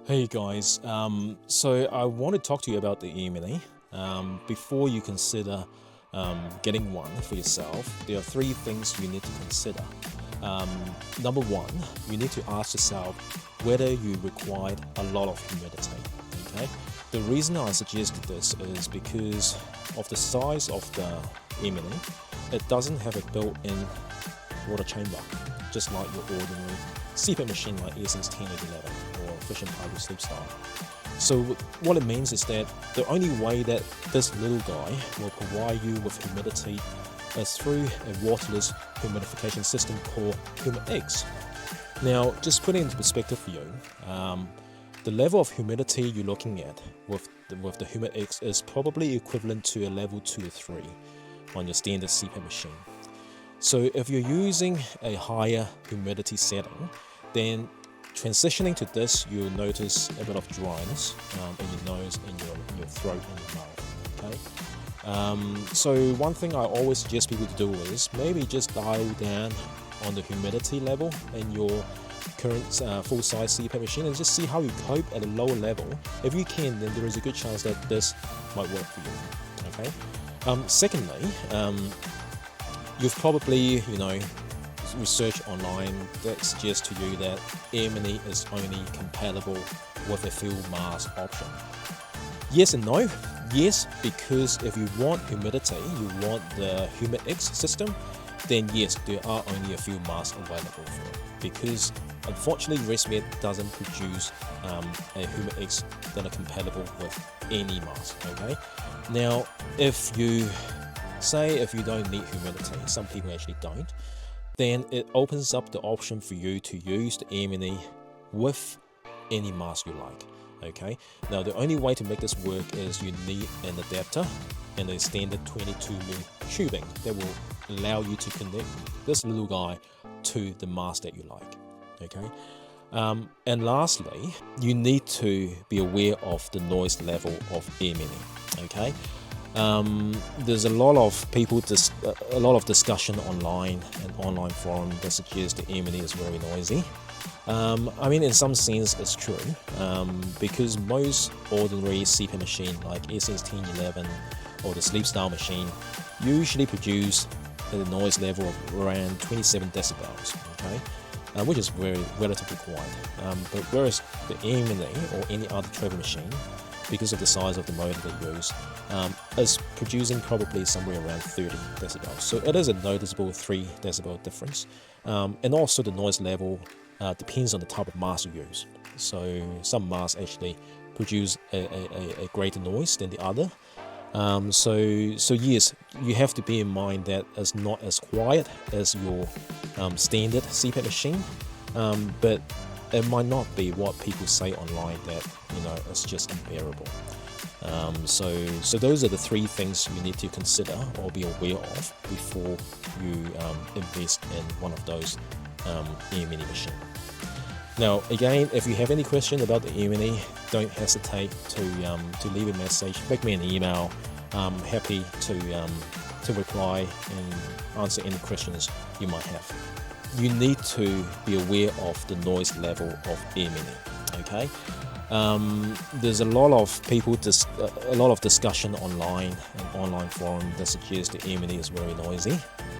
Hey guys, so I want to talk to you about the AirMini. Before you consider getting one for yourself, there are three things you need to consider. Number one, you need to ask yourself whether you require a lot of humidity. Okay, the reason I suggested this is because of the size of the AirMini. It doesn't have a built-in water chamber, just like your ordinary CPAP machine like ResMed 10 or 11 or Fission Hybrid Sleep Style. So what it means is that the only way that this little guy will provide you with humidity is through a waterless humidification system called HumidiX. Now, just putting it into perspective for you, the level of humidity you're looking at with the HumidiX is probably equivalent to a level 2 or 3 on your standard CPAP machine. So if you're using a higher humidity setting, then transitioning to this, you'll notice a bit of dryness in your nose, in your throat, and your mouth. Okay. So one thing I always suggest people to do is maybe just dial down on the humidity level in your current full-size CPAP machine and just see how you cope at a lower level. If you can, then there is a good chance that this might work for you. Okay. Secondly, you've probably, researched online that suggests to you that AirMini is only compatible with a full mask option. Yes and no. Yes, because if you want humidity, you want the HumidiX system, then yes, there are only a few masks available for it. Because unfortunately, ResMed doesn't produce a HumidiX that are compatible with any mask. Okay. Now, if you don't need humidity, some people actually don't, then it opens up the option for you to use the AirMini with any mask you like. Okay. Now the only way to make this work is you need an adapter and a standard 22mm tubing that will allow you to connect this little guy to the mask that you like. Okay. And lastly, you need to be aware of the noise level of AirMini. Okay. There's a lot of discussion online and online forum that suggests the AirMini is very noisy. I mean, in some sense it's true, because most ordinary CPAP machine like ResMed 1011 or the sleep style machine usually produce a noise level of around 27 decibels, okay, which is relatively quiet. But whereas the AirMini or any other travel machine, because of the size of the motor they use, is producing probably somewhere around 30 decibels. So it is a noticeable 3 decibel difference. And also the noise level depends on the type of mask you use. So some masks actually produce a greater noise than the other. So yes, you have to bear in mind that it's not as quiet as your standard CPAP machine, but it might not be what people say online that it's just unbearable. So those are the three things you need to consider or be aware of before you invest in one of those AirMini machines. Now again, if you have any question about the AirMini, don't hesitate to leave a message, flick me an email. I'm happy to reply and answer any questions you might have. You need to be aware of the noise level of AirMini. Okay. There's a lot of discussion online and online forum that suggests the AirMini is very noisy.